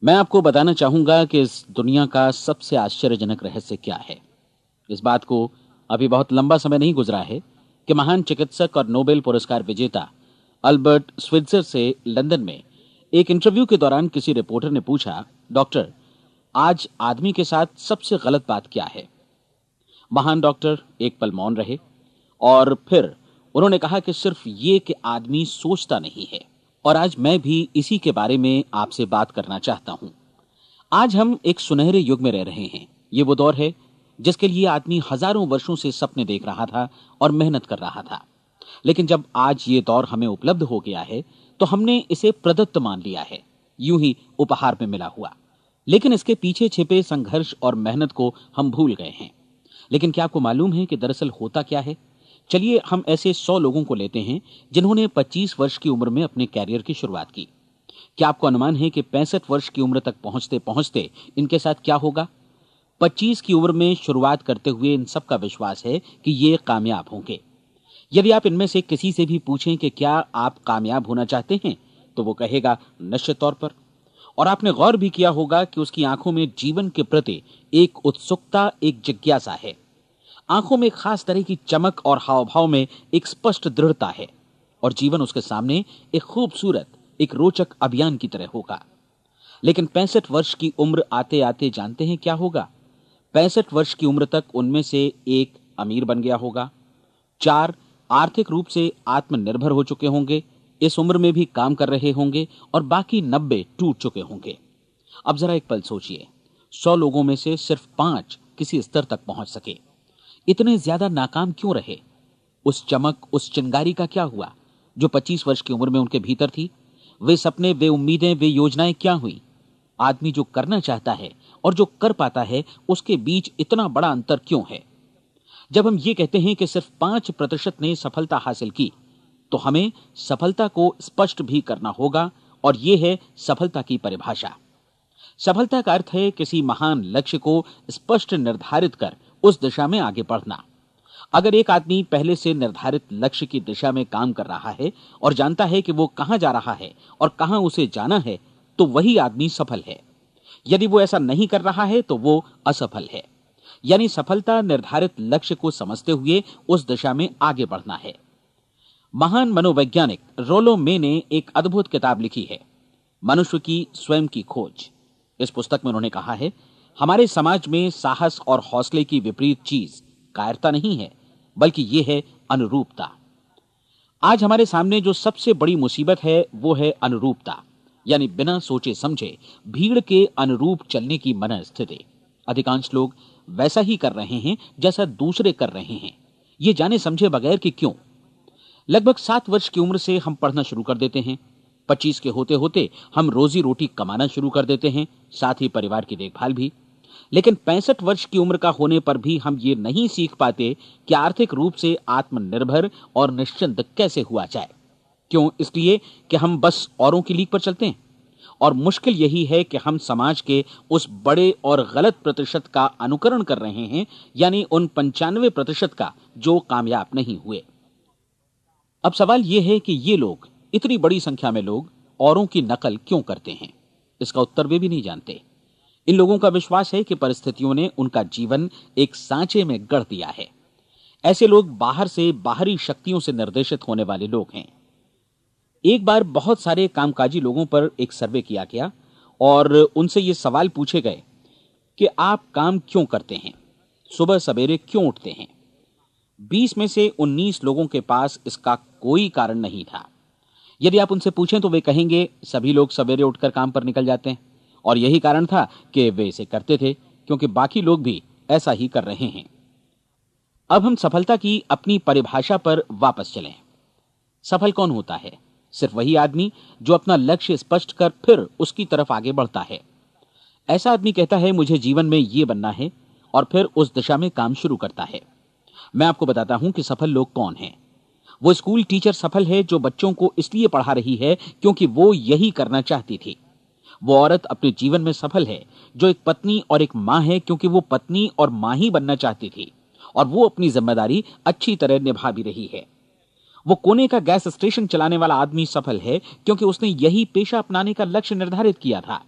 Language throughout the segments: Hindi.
मैं आपको बताना चाहूंगा कि इस दुनिया का सबसे आश्चर्यजनक रहस्य क्या है। इस बात को अभी बहुत लंबा समय नहीं गुजरा है कि महान चिकित्सक और नोबेल पुरस्कार विजेता अल्बर्ट स्विट्जर से लंदन में एक इंटरव्यू के दौरान किसी रिपोर्टर ने पूछा, डॉक्टर, आज आदमी के साथ सबसे गलत बात क्या है? महान डॉक्टर एक पल मौन रहे और फिर उन्होंने कहा कि सिर्फ ये कि आदमी सोचता नहीं है। और आज मैं भी इसी के बारे में आपसे बात करना चाहता हूं। आज हम एक सुनहरे युग में रह रहे हैं। ये वो दौर है जिसके लिए आदमी हजारों वर्षों से सपने देख रहा था और मेहनत कर रहा था। लेकिन जब आज ये दौर हमें उपलब्ध हो गया है तो हमने इसे प्रदत्त मान लिया है, यूं ही उपहार में मिला हुआ। लेकिन इसके पीछे छिपे संघर्ष और मेहनत को हम भूल गए हैं। लेकिन क्या आपको मालूम है कि दरअसल होता क्या है? चलिए हम ऐसे 100 लोगों को लेते हैं जिन्होंने 25 वर्ष की उम्र में अपने कैरियर की शुरुआत की। क्या आपको अनुमान है कि 65 वर्ष की उम्र तक पहुंचते पहुंचते इनके साथ क्या होगा? 25 की उम्र में शुरुआत करते हुए इन सब का विश्वास है कि ये कामयाब होंगे। यदि आप इनमें से किसी से भी पूछें कि क्या आप कामयाब होना चाहते हैं, तो वो कहेगा निश्चित तौर पर। और आपने गौर भी किया होगा कि उसकी आंखों में जीवन के प्रति एक उत्सुकता, एक जिज्ञासा है। आंखों में खास तरह की चमक और हाव भाव में एक स्पष्ट दृढ़ता है। और जीवन उसके सामने एक खूबसूरत, एक रोचक अभियान की तरह होगा। लेकिन 65 वर्ष की उम्र आते आते जानते हैं क्या होगा? 65 वर्ष की उम्र तक उनमें से एक अमीर बन गया होगा, 4 आर्थिक रूप से आत्मनिर्भर हो चुके होंगे, इस उम्र में भी काम कर रहे होंगे, और बाकी 90 टूट चुके होंगे। अब जरा एक पल सोचिए, 100 लोगों में से सिर्फ 5 किसी स्तर तक पहुंच सके। इतने ज्यादा नाकाम क्यों रहे? उस चमक, उस चिंगारी का क्या हुआ जो 25 वर्ष की उम्र में उनके भीतर थी? वे सपने, वे उम्मीदें, वे योजनाएं क्या हुई? आदमी जो करना चाहता है और जो कर पाता है, उसके बीच इतना बड़ा अंतर क्यों है? जब हम ये कहते हैं कि सिर्फ 5% ने सफलता हासिल की, तो हमें सफलता को स्पष्ट भी करना होगा। और यह है सफलता की परिभाषा। सफलता का अर्थ है किसी महान लक्ष्य को स्पष्ट निर्धारित कर उस दिशा में आगे बढ़ना। अगर एक आदमी पहले से निर्धारित लक्ष्य की दिशा में काम कर रहा है और जानता है कि वो कहां जा रहा है और कहां उसे जाना है, तो वही आदमी सफल है। यदि वो ऐसा नहीं कर रहा है तो वो असफल है। यानी सफलता निर्धारित लक्ष्य को समझते हुए उस दिशा में आगे बढ़ना है। महान मनोवैज्ञानिक रोलो मे ने एक अद्भुत किताब लिखी है, मनुष्य की स्वयं की खोज। इस पुस्तक में उन्होंने कहा है, हमारे समाज में साहस और हौसले की विपरीत चीज कायरता नहीं है, बल्कि यह है अनुरूपता। आज हमारे सामने जो सबसे बड़ी मुसीबत है वो है अनुरूपता, यानी बिना सोचे समझे भीड़ के अनुरूप चलने की मनस्थिति। अधिकांश लोग वैसा ही कर रहे हैं जैसा दूसरे कर रहे हैं, ये जाने समझे बगैर कि क्यों। लगभग 7 वर्ष की उम्र से हम पढ़ना शुरू कर देते हैं। 25 के होते होते हम रोजी रोटी कमाना शुरू कर देते हैं, साथ ही परिवार की देखभाल भी। लेकिन 65 वर्ष की उम्र का होने पर भी हम ये नहीं सीख पाते कि आर्थिक रूप से आत्मनिर्भर और निश्चिंत कैसे हुआ जाए। क्यों? इसलिए कि हम बस औरों की लीक पर चलते हैं। और मुश्किल यही है कि हम समाज के उस बड़े और गलत प्रतिशत का अनुकरण कर रहे हैं, यानी उन 95% का जो कामयाब नहीं हुए। अब सवाल यह है कि ये लोग, इतनी बड़ी संख्या में लोग, औरों की नकल क्यों करते हैं? इसका उत्तर वे भी नहीं जानते। इन लोगों का विश्वास है कि परिस्थितियों ने उनका जीवन एक सांचे में गढ़ दिया है। ऐसे लोग बाहर से, बाहरी शक्तियों से निर्देशित होने वाले लोग हैं। एक बार बहुत सारे कामकाजी लोगों पर एक सर्वे किया गया और उनसे ये सवाल पूछे गए कि आप काम क्यों करते हैं, सुबह सवेरे क्यों उठते हैं? 20 में से 19 लोगों के पास इसका कोई कारण नहीं था। यदि आप उनसे पूछें तो वे कहेंगे सभी लोग सवेरे उठकर काम पर निकल जाते हैं, और यही कारण था कि वे इसे करते थे क्योंकि बाकी लोग भी ऐसा ही कर रहे हैं। अब हम सफलता की अपनी परिभाषा पर वापस चलें। सफल कौन होता है? सिर्फ वही आदमी जो अपना लक्ष्य स्पष्ट कर फिर उसकी तरफ आगे बढ़ता है। ऐसा आदमी कहता है मुझे जीवन में ये बनना है, और फिर उस दिशा में काम शुरू करता है। मैं आपको बताता हूं कि सफल लोग कौन हैं। वो स्कूल टीचर सफल है जो बच्चों को इसलिए पढ़ा रही है क्योंकि वो यही करना चाहती थी। वो औरत अपने जीवन में सफल है जो एक पत्नी और एक मां है क्योंकि वो पत्नी और मां ही बनना चाहती थी, और वो अपनी जिम्मेदारी अच्छी तरह निभा भी रही है। वो कोने का गैस स्टेशन चलाने वाला आदमी सफल है क्योंकि उसने यही पेशा अपनाने का लक्ष्य निर्धारित किया था।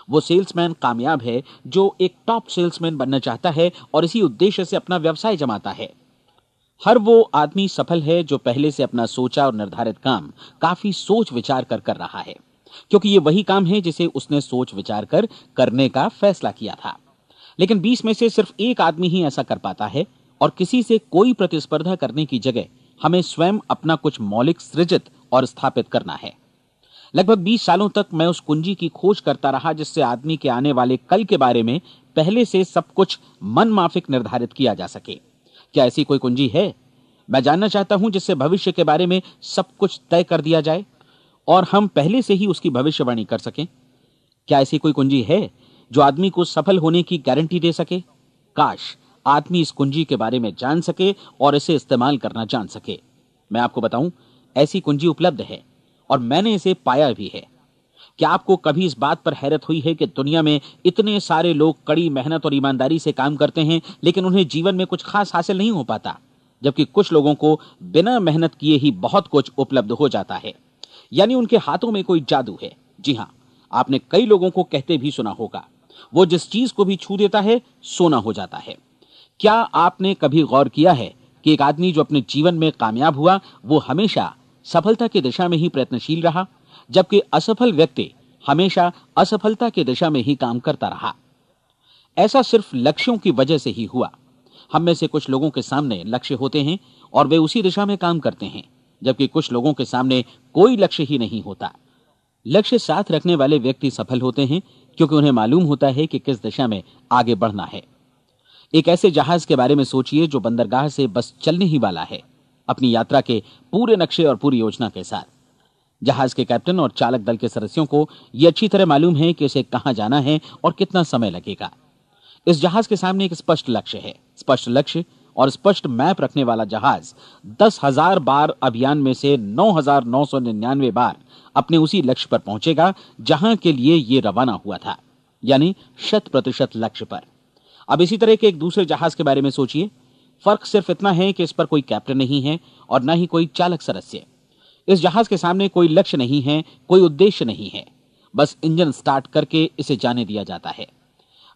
वो सेल्समैन कामयाब है जो एक टॉप सेल्समैन बनना चाहता है और इसी उद्देश्य से अपना व्यवसाय जमाता है। हर वो आदमी सफल है जो पहले से अपना सोचा और निर्धारित काम काफी सोच विचार कर रहा है, क्योंकि ये वही काम है जिसे उसने सोच विचार कर करने का फैसला किया था। लेकिन 20 में से सिर्फ एक आदमी ही ऐसा कर पाता है, और किसी से कोई प्रतिस्पर्धा करने की जगह हमें स्वयं अपना कुछ मौलिक सृजित और स्थापित करना है। लगभग 20 सालों तक मैं उस कुंजी की खोज करता रहा जिससे आदमी के आने वाले कल के बारे में पहले से सब कुछ मन माफिक निर्धारित किया जा सके। क्या ऐसी कोई कुंजी है? मैं जानना चाहता हूं जिससे भविष्य के बारे में सब कुछ तय कर दिया जाए और हम पहले से ही उसकी भविष्यवाणी कर सकें। क्या ऐसी कोई कुंजी है जो आदमी को सफल होने की गारंटी दे सके? काश आदमी इस कुंजी के बारे में जान सके और इसे इस्तेमाल करना जान सके। मैं आपको बताऊं, ऐसी कुंजी उपलब्ध है और मैंने इसे पाया भी है। क्या आपको कभी इस बात पर हैरत हुई है कि दुनिया में इतने सारे लोग कड़ी मेहनत और ईमानदारी से काम करते हैं, लेकिन उन्हें जीवन में कुछ खास हासिल नहीं हो पाता, जबकि कुछ लोगों को बिना मेहनत किए ही बहुत कुछ उपलब्ध हो जाता है। यानी उनके हाथों में कोई जादू है। जी हां, आपने कई लोगों को कहते भी सुना होगा, वो जिस चीज को भी छू देता है सोना हो जाता है। क्या आपने कभी गौर किया है कि एक आदमी जो अपने जीवन में कामयाब हुआ वो हमेशा सफलता की दिशा में ही प्रयत्नशील रहा, जबकि असफल व्यक्ति हमेशा असफलता की दिशा में ही काम करता रहा? ऐसा सिर्फ लक्ष्यों की वजह से ही हुआ। हम में से कुछ लोगों के सामने लक्ष्य होते हैं और वे उसी दिशा में काम करते हैं, जबकि कुछ लोगों के सामने कोई लक्ष्य ही नहीं होता। लक्ष्य साथ रखने वाले व्यक्ति सफल होते हैं क्योंकि उन्हें मालूम होता है कि किस दिशा में आगे बढ़ना है। एक ऐसे जहाज के बारे में सोचिए जो बंदरगाह से बस चलने ही वाला है, अपनी यात्रा के पूरे नक्शे और पूरी योजना के साथ। जहाज के कैप्टन और चालक दल के सदस्यों को यह अच्छी तरह मालूम है कि उसे कहां जाना है और कितना समय लगेगा। इस जहाज के सामने एक स्पष्ट लक्ष्य है। स्पष्ट लक्ष्य और स्पष्ट मैप रखने वाला जहाज 10,000 बार अभियान में से 9,999 बार अपने उसी लक्ष्य पर पहुंचेगा जहां के लिए यह रवाना हुआ था, यानी 100% लक्ष्य पर। अब इसी तरह के एक दूसरे जहाज के बारे में सोचिए। फर्क सिर्फ इतना है कि इस पर कोई कैप्टन नहीं है और न ही कोई चालक सदस्य। इस जहाज के सामने कोई लक्ष्य नहीं है, कोई उद्देश्य नहीं है, बस इंजन स्टार्ट करके इसे जाने दिया जाता है।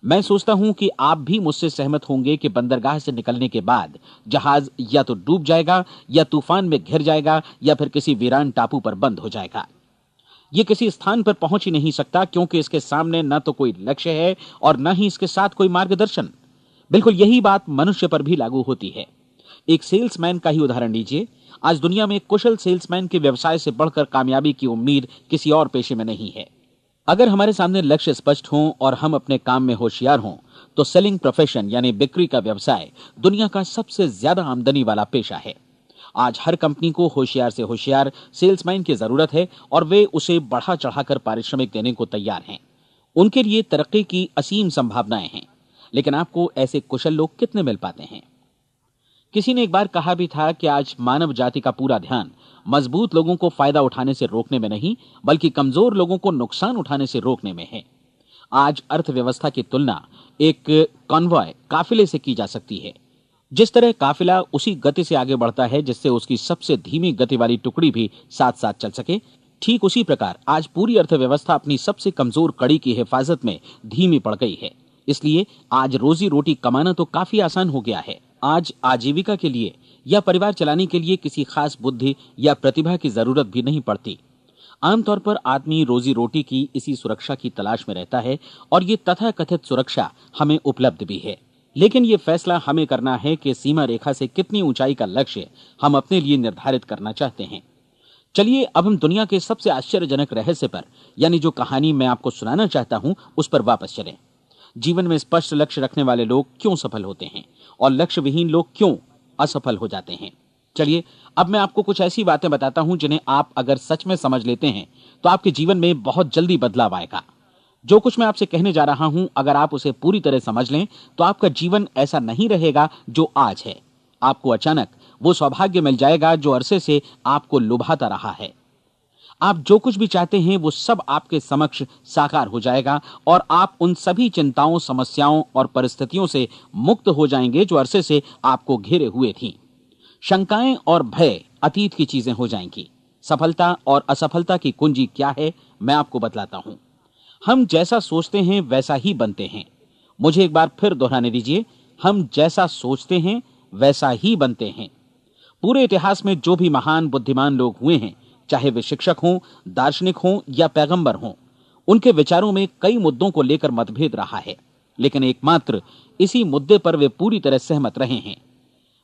मैं सोचता हूं कि आप भी मुझसे सहमत होंगे कि बंदरगाह से निकलने के बाद जहाज या तो डूब जाएगा या तूफान में घिर जाएगा या फिर किसी वीरान टापू पर बंद हो जाएगा। ये किसी स्थान पर पहुंच ही नहीं सकता क्योंकि इसके सामने न तो कोई लक्ष्य है और न ही इसके साथ कोई मार्गदर्शन। बिल्कुल यही बात मनुष्य पर भी लागू होती है। एक सेल्समैन का ही उदाहरण लीजिए। आज दुनिया में कुशल सेल्समैन के व्यवसाय से बढ़कर कामयाबी की उम्मीद किसी और पेशे में नहीं है। अगर हमारे सामने लक्ष्य स्पष्ट हों और हम अपने काम में होशियार हों तो सेलिंग प्रोफेशन यानी बिक्री का व्यवसाय दुनिया का सबसे ज्यादा आमदनी वाला पेशा है। आज हर कंपनी को होशियार से होशियार सेल्समैन की जरूरत है और वे उसे बढ़ा चढ़ाकर पारिश्रमिक देने को तैयार हैं। उनके लिए तरक्की की असीम संभावनाएं हैं, लेकिन आपको ऐसे कुशल लोग कितने मिल पाते हैं? किसी ने एक बार कहा भी था कि आज मानव जाति का पूरा ध्यान मजबूत लोगों को फायदा उठाने से रोकने में नहीं, बल्कि कमजोर लोगों को नुकसान उठाने से रोकने में है। आज अर्थव्यवस्था की तुलना एक कॉन्वॉय काफिले से की जा सकती है। जिस तरह काफिला उसी गति से आगे बढ़ता है जिससे उसकी सबसे धीमी गति वाली टुकड़ी भी साथ साथ चल सके, ठीक उसी प्रकार आज पूरी अर्थव्यवस्था अपनी सबसे कमजोर कड़ी की हिफाजत में धीमी पड़ गई है। इसलिए आज रोजी रोटी कमाना तो काफी आसान हो गया है। आज आजीविका के लिए या परिवार चलाने के लिए किसी खास बुद्धि या प्रतिभा की जरूरत भी नहीं पड़ती। आमतौर पर आदमी रोजी रोटी की इसी सुरक्षा की तलाश में रहता है और ये तथाकथित सुरक्षा हमें उपलब्ध भी है। लेकिन ये फैसला हमें करना है कि सीमा रेखा से कितनी ऊंचाई का लक्ष्य हम अपने लिए निर्धारित करना चाहते हैं। चलिए अब हम दुनिया के सबसे आश्चर्यजनक रहस्य पर, यानी जो कहानी मैं आपको सुनाना चाहता हूं, उस पर वापस चलें। जीवन में स्पष्ट लक्ष्य रखने वाले लोग क्यों सफल होते हैं और लक्ष्य विहीन लोग क्यों असफल हो जाते हैं? चलिए अब मैं आपको कुछ ऐसी बातें बताता हूं जिन्हें आप अगर सच में समझ लेते हैं तो आपके जीवन में बहुत जल्दी बदलाव आएगा। जो कुछ मैं आपसे कहने जा रहा हूं, अगर आप उसे पूरी तरह समझ लें तो आपका जीवन ऐसा नहीं रहेगा जो आज है। आपको अचानक वो सौभाग्य मिल जाएगा जो अरसे से आपको लुभाता रहा है। आप जो कुछ भी चाहते हैं वो सब आपके समक्ष साकार हो जाएगा और आप उन सभी चिंताओं, समस्याओं और परिस्थितियों से मुक्त हो जाएंगे जो अरसे से आपको घेरे हुए थीं। शंकाएं और भय अतीत की चीजें हो जाएंगी। सफलता और असफलता की कुंजी क्या है, मैं आपको बतलाता हूं। हम जैसा सोचते हैं वैसा ही बनते हैं। मुझे एक बार फिर दोहराने दीजिए, हम जैसा सोचते हैं वैसा ही बनते हैं। पूरे इतिहास में जो भी महान बुद्धिमान लोग हुए हैं, चाहे वे शिक्षक हों, दार्शनिक हों या पैगंबर हों, उनके विचारों में कई मुद्दों को लेकर मतभेद रहा है, लेकिन एकमात्र इसी मुद्दे पर वे पूरी तरह सहमत रहे हैं।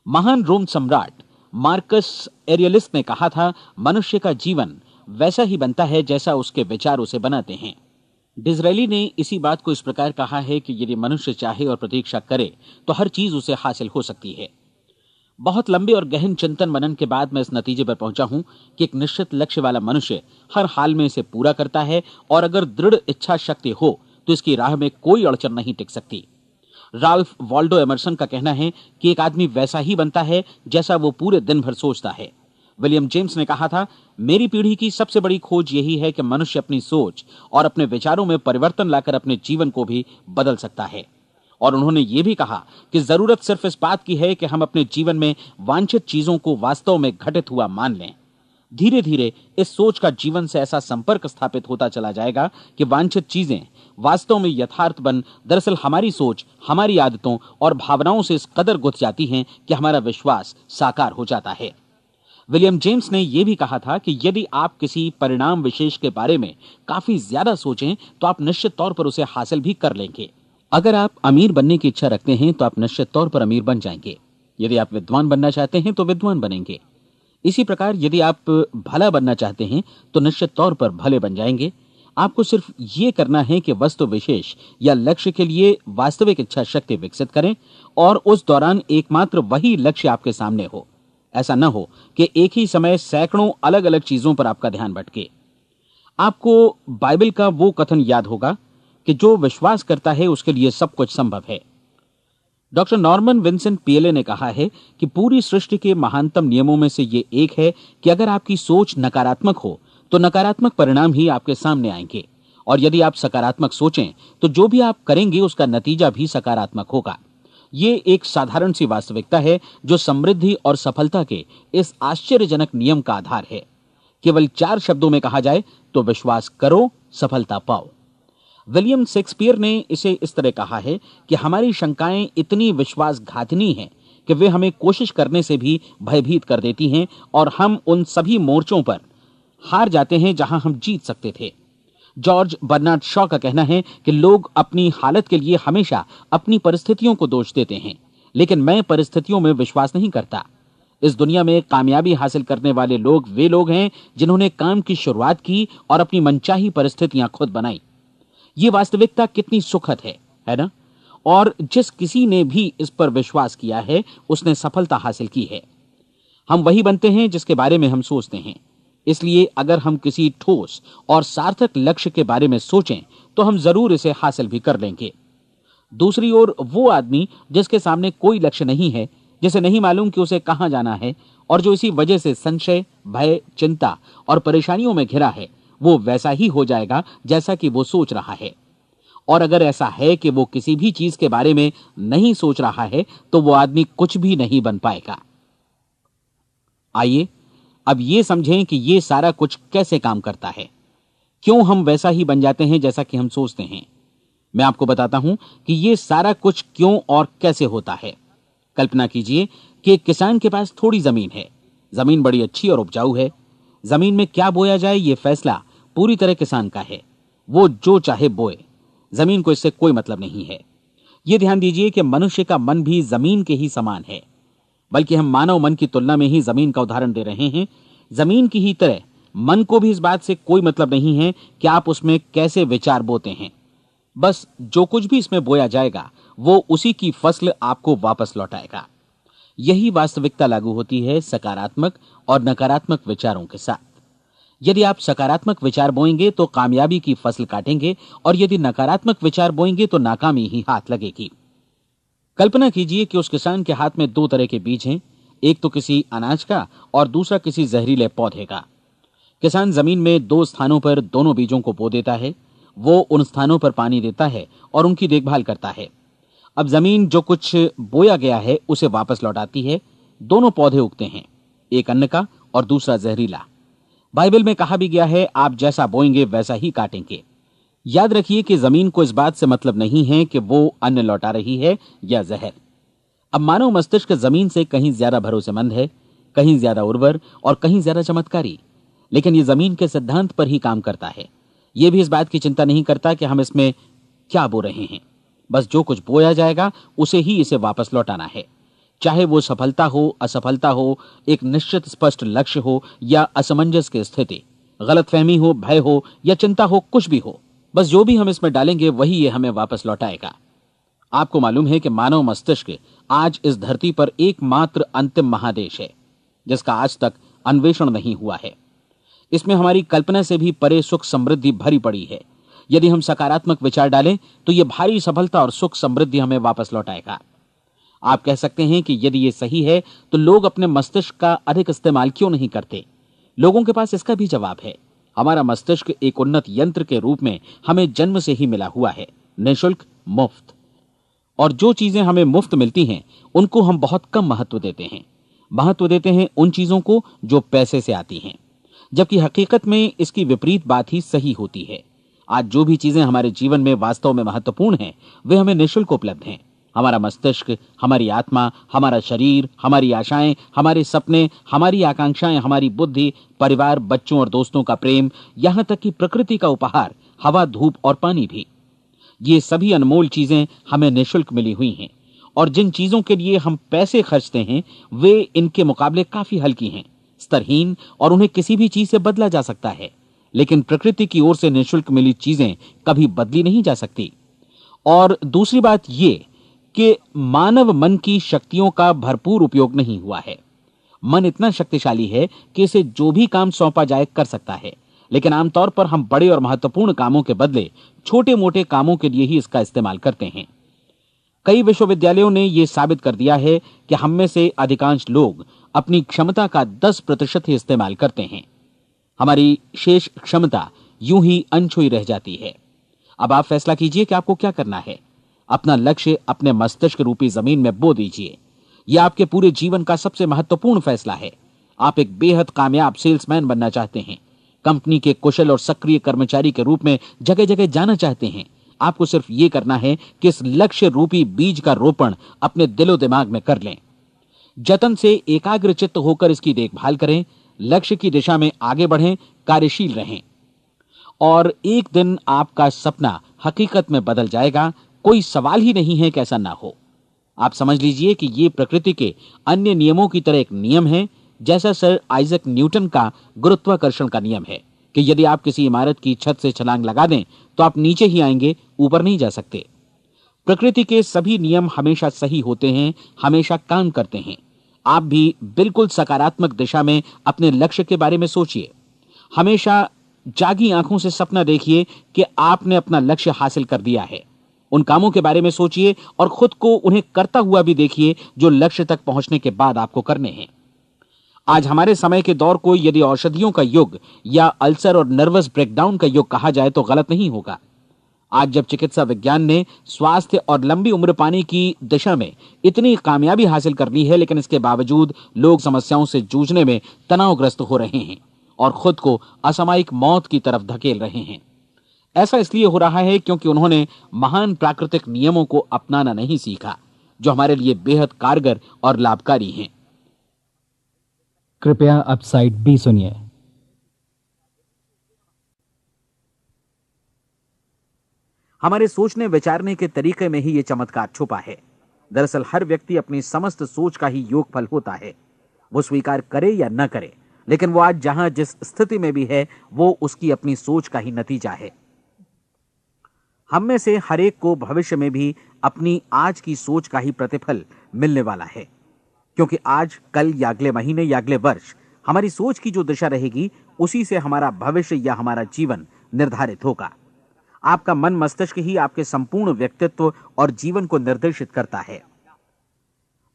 महान रोम सम्राट मार्कस एरियलिस ने कहा था, मनुष्य का जीवन वैसा ही बनता है जैसा उसके विचार उसे बनाते हैं। डिज़रायली ने इसी बात को इस प्रकार कहा है कि यदि मनुष्य चाहे और प्रतीक्षा करे तो हर चीज उसे हासिल हो सकती है। बहुत लंबे और गहन चिंतन मनन के बाद मैं इस नतीजे पर पहुंचा हूं कि एक निश्चित लक्ष्य वाला मनुष्य हर हाल में इसे पूरा करता है, और अगर दृढ़ इच्छा शक्ति हो तो इसकी राह में कोई अड़चन नहीं टिक सकती। राल्फ वॉल्डो एमर्सन का कहना है कि एक आदमी वैसा ही बनता है जैसा वो पूरे दिन भर सोचता है। विलियम जेम्स ने कहा था, मेरी पीढ़ी की सबसे बड़ी खोज यही है कि मनुष्य अपनी सोच और अपने विचारों में परिवर्तन लाकर अपने जीवन को भी बदल सकता है। और उन्होंने ये भी कहा कि जरूरत सिर्फ इस बात की है कि हम अपने जीवन में वांछित चीजों को वास्तव में घटित हुआ मान लें। धीरे धीरे इस सोच का जीवन से ऐसा संपर्क स्थापित होता चला जाएगा कि वांछित चीजें वास्तव में यथार्थ बन दरअसल हमारी सोच, हमारी आदतों और भावनाओं से इस कदर गुथ जाती हैं कि हमारा विश्वास साकार हो जाता है। विलियम जेम्स ने यह भी कहा था कि यदि आप किसी परिणाम विशेष के बारे में काफी ज्यादा सोचें तो आप निश्चित तौर पर उसे हासिल भी कर लेंगे। अगर आप अमीर बनने की इच्छा रखते हैं तो आप निश्चित तौर पर अमीर बन जाएंगे। यदि आप विद्वान बनना चाहते हैं तो विद्वान बनेंगे। इसी प्रकार यदि आप भला बनना चाहते हैं तो निश्चित तौर पर भले बन जाएंगे। आपको सिर्फ ये करना है कि वस्तु विशेष या लक्ष्य के लिए वास्तविक इच्छा शक्ति विकसित करें, और उस दौरान एकमात्र वही लक्ष्य आपके सामने हो। ऐसा न हो कि एक ही समय सैकड़ों अलग अलग चीजों पर आपका ध्यान भटके। आपको बाइबल का वो कथन याद होगा कि जो विश्वास करता है उसके लिए सब कुछ संभव है। डॉक्टर नॉर्मन विंसेंट पीएले ने कहा है कि पूरी सृष्टि के महानतम नियमों में से ये एक है कि अगर आपकी सोच नकारात्मक हो तो नकारात्मक परिणाम ही आपके सामने आएंगे, और यदि आप सकारात्मक सोचें तो जो भी आप करेंगे उसका नतीजा भी सकारात्मक होगा। ये एक साधारण सी वास्तविकता है जो समृद्धि और सफलता के इस आश्चर्यजनक नियम का आधार है। केवल 4 शब्दों में कहा जाए तो विश्वास करो, सफलता पाओ। विलियम शेक्सपियर ने इसे इस तरह कहा है कि हमारी शंकाएं इतनी विश्वासघातिनी हैं कि वे हमें कोशिश करने से भी भयभीत कर देती हैं, और हम उन सभी मोर्चों पर हार जाते हैं जहां हम जीत सकते थे। जॉर्ज बर्नार्ड शॉ का कहना है कि लोग अपनी हालत के लिए हमेशा अपनी परिस्थितियों को दोष देते हैं, लेकिन मैं परिस्थितियों में विश्वास नहीं करता। इस दुनिया में कामयाबी हासिल करने वाले लोग वे लोग हैं जिन्होंने काम की शुरुआत की और अपनी मनचाही परिस्थितियां खुद बनाई। ये वास्तविकता कितनी सुखद है ना? और जिस किसी ने भी इस पर विश्वास किया है उसने सफलता हासिल की है। हम वही बनते हैं जिसके बारे में हम सोचते हैं। इसलिए अगर हम किसी ठोस और सार्थक लक्ष्य के बारे में सोचें तो हम जरूर इसे हासिल भी कर लेंगे। दूसरी ओर वो आदमी जिसके सामने कोई लक्ष्य नहीं है, जिसे नहीं मालूम कि उसे कहां जाना है, और जो इसी वजह से संशय, भय, चिंता और परेशानियों में घिरा है, वो वैसा ही हो जाएगा जैसा कि वो सोच रहा है। और अगर ऐसा है कि वो किसी भी चीज के बारे में नहीं सोच रहा है तो वो आदमी कुछ भी नहीं बन पाएगा। आइए अब ये समझें कि ये सारा कुछ कैसे काम करता है, क्यों हम वैसा ही बन जाते हैं जैसा कि हम सोचते हैं। मैं आपको बताता हूं कि ये सारा कुछ क्यों और कैसे होता है। कल्पना कीजिए कि एक किसान के पास थोड़ी जमीन है। जमीन बड़ी अच्छी और उपजाऊ है। जमीन में क्या बोया जाए ये फैसला पूरी तरह किसान का है। वो जो चाहे बोए, जमीन को इससे कोई मतलब नहीं है। ये ध्यान दीजिए कि मनुष्य का मन भी जमीन के ही समान है, बल्कि हम मानव मन की तुलना में ही जमीन का उदाहरण दे रहे हैं। जमीन की ही तरह मन को भी इस बात से कोई मतलब नहीं है कि आप उसमें कैसे विचार बोते हैं। बस जो कुछ भी इसमें बोया जाएगा वो उसी की फसल आपको वापस लौटाएगा। यही वास्तविकता लागू होती है सकारात्मक और नकारात्मक विचारों के साथ। यदि आप सकारात्मक विचार बोएंगे तो कामयाबी की फसल काटेंगे, और यदि नकारात्मक विचार बोएंगे तो नाकामी ही हाथ लगेगी। कल्पना कीजिए कि उस किसान के हाथ में 2 तरह के बीज हैं, एक तो किसी अनाज का और दूसरा किसी जहरीले पौधे का। किसान जमीन में 2 स्थानों पर दोनों बीजों को बो देता है। वो उन स्थानों पर पानी देता है और उनकी देखभाल करता है। अब जमीन जो कुछ बोया गया है उसे वापस लौटाती है। दोनों पौधे उगते हैं, एक अन्न का और दूसरा जहरीला। बाइबल में कहा भी गया है, आप जैसा बोएंगे वैसा ही काटेंगे। याद रखिए कि जमीन को इस बात से मतलब नहीं है कि वो अन्न लौटा रही है या जहर। अब मानव मस्तिष्क जमीन से कहीं ज्यादा भरोसेमंद है, कहीं ज्यादा उर्वर और कहीं ज्यादा चमत्कारी, लेकिन ये जमीन के सिद्धांत पर ही काम करता है। ये भी इस बात की चिंता नहीं करता कि हम इसमें क्या बो रहे हैं। बस जो कुछ बोया जाएगा उसे ही इसे वापस लौटाना है, चाहे वो सफलता हो, असफलता हो, एक निश्चित स्पष्ट लक्ष्य हो या असमंजस की स्थिति, गलतफहमी हो, भय हो या चिंता हो, कुछ भी हो। बस जो भी हम इसमें डालेंगे वही ये हमें वापस लौटाएगा। आपको मालूम है कि मानव मस्तिष्क आज इस धरती पर एकमात्र अंतिम महादेश है जिसका आज तक अन्वेषण नहीं हुआ है। इसमें हमारी कल्पना से भी परे सुख समृद्धि भरी पड़ी है। यदि हम सकारात्मक विचार डालें तो यह भारी सफलता और सुख समृद्धि हमें वापस लौटाएगा। आप कह सकते हैं कि यदि यह सही है तो लोग अपने मस्तिष्क का अधिक इस्तेमाल क्यों नहीं करते? लोगों के पास इसका भी जवाब है। हमारा मस्तिष्क एक उन्नत यंत्र के रूप में हमें जन्म से ही मिला हुआ है, निःशुल्क, मुफ्त। और जो चीजें हमें मुफ्त मिलती हैं उनको हम बहुत कम महत्व देते हैं। महत्व देते हैं उन चीजों को जो पैसे से आती हैं, जबकि हकीकत में इसकी विपरीत बात ही सही होती है। आज जो भी चीजें हमारे जीवन में वास्तव में महत्वपूर्ण हैं वे हमें निःशुल्क उपलब्ध हैं। हमारा मस्तिष्क, हमारी आत्मा, हमारा शरीर, हमारी आशाएं, हमारे सपने, हमारी आकांक्षाएं, हमारी बुद्धि, परिवार, बच्चों और दोस्तों का प्रेम, यहां तक कि प्रकृति का उपहार, हवा, धूप और पानी भी। ये सभी अनमोल चीजें हमें निःशुल्क मिली हुई हैं, और जिन चीजों के लिए हम पैसे खर्चते हैं वे इनके मुकाबले काफी हल्की हैं, स्तरहीन, और उन्हें किसी भी चीज से बदला जा सकता है। लेकिन प्रकृति की ओर से निःशुल्क मिली चीजें कभी बदली नहीं जा सकती। और दूसरी बात यह कि मानव मन की शक्तियों का भरपूर उपयोग नहीं हुआ है। मन इतना शक्तिशाली है कि इसे जो भी काम सौंपा जाए कर सकता है, लेकिन आमतौर पर हम बड़े और महत्वपूर्ण कामों के बदले छोटे मोटे कामों के लिए ही इसका इस्तेमाल करते हैं। कई विश्वविद्यालयों ने यह साबित कर दिया है कि हम में से अधिकांश लोग अपनी क्षमता का 10% ही इस्तेमाल करते हैं। हमारी शेष क्षमता यूं ही अनछुई रह जाती है। अब आप फैसला कीजिए कि आपको क्या करना है। अपना लक्ष्य अपने मस्तिष्क रूपी जमीन में बो दीजिए। यह आपके पूरे जीवन का सबसे महत्वपूर्ण फैसला है। आप एक बेहद कामयाब सेल्समैन बनना चाहते हैं, कंपनी के कुशल और सक्रिय कर्मचारी के रूप में जगह जगह जाना चाहते हैं। आपको सिर्फ यह करना है कि इस लक्ष्य रूपी बीज का रोपण अपने दिलो दिमाग में कर लें। जतन से एकाग्रचित्त होकर इसकी देखभाल करें, लक्ष्य की दिशा में आगे बढ़ें, कार्यशील रहें, और एक दिन आपका सपना हकीकत में बदल जाएगा। कोई सवाल ही नहीं है कि ऐसा ना हो। आप समझ लीजिए कि यह प्रकृति के अन्य नियमों की तरह एक नियम है, जैसा सर आइजक न्यूटन का गुरुत्वाकर्षण का नियम है कि यदि आप किसी इमारत की छत से छलांग लगा दें तो आप नीचे ही आएंगे, ऊपर नहीं जा सकते। प्रकृति के सभी नियम हमेशा सही होते हैं, हमेशा काम करते हैं। आप भी बिल्कुल सकारात्मक दिशा में अपने लक्ष्य के बारे में सोचिए। हमेशा जागी आंखों से सपना देखिए कि आपने अपना लक्ष्य हासिल कर दिया है। उन कामों के बारे में सोचिए और खुद को उन्हें करता हुआ भी देखिए जो लक्ष्य तक पहुंचने के बाद आपको करने हैं। आज हमारे समय के दौर को यदि औषधियों का युग या अल्सर और नर्वस ब्रेकडाउन का युग कहा जाए तो गलत नहीं होगा। आज जब चिकित्सा विज्ञान ने स्वास्थ्य और लंबी उम्र पाने की दिशा में इतनी कामयाबी हासिल कर ली है, लेकिन इसके बावजूद लोग समस्याओं से जूझने में तनावग्रस्त हो रहे हैं और खुद को असामयिक मौत की तरफ धकेल रहे हैं। ऐसा इसलिए हो रहा है क्योंकि उन्होंने महान प्राकृतिक नियमों को अपनाना नहीं सीखा, जो हमारे लिए बेहद कारगर और लाभकारी हैं। कृपया अब साइड बी सुनिए। हमारे सोचने विचारने के तरीके में ही ये चमत्कार छुपा है। दरअसल हर व्यक्ति अपनी समस्त सोच का ही योगफल होता है। वो स्वीकार करे या न करे, लेकिन वो आज जहां जिस स्थिति में भी है वो उसकी अपनी सोच का ही नतीजा है। हम में से हर एक को भविष्य में भी अपनी आज की सोच का ही प्रतिफल मिलने वाला है, क्योंकि आज, कल या अगले महीने या अगले वर्ष हमारी सोच की जो दिशा रहेगी उसी से हमारा भविष्य या हमारा जीवन निर्धारित होगा। आपका मन मस्तिष्क ही आपके संपूर्ण व्यक्तित्व और जीवन को निर्देशित करता है।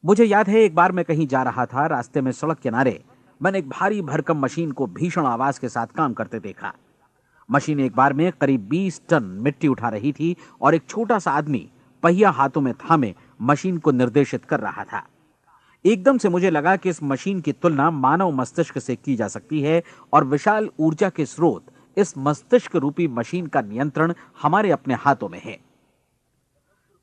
मुझे याद है एक बार मैं कहीं जा रहा था, रास्ते में सड़क किनारे मैंने एक भारी भरकम मशीन को भीषण आवाज के साथ काम करते देखा। मशीन एक बार में करीब 20 टन मिट्टी उठा रही थी और एक छोटा सा आदमी पहिया हाथों में थामे मशीन को निर्देशित कर रहा था। एकदम से मुझे लगा कि इस मशीन की तुलना मानव मस्तिष्क से की जा सकती है और विशाल ऊर्जा के स्रोत इस मस्तिष्क रूपी मशीन का नियंत्रण हमारे अपने हाथों में है।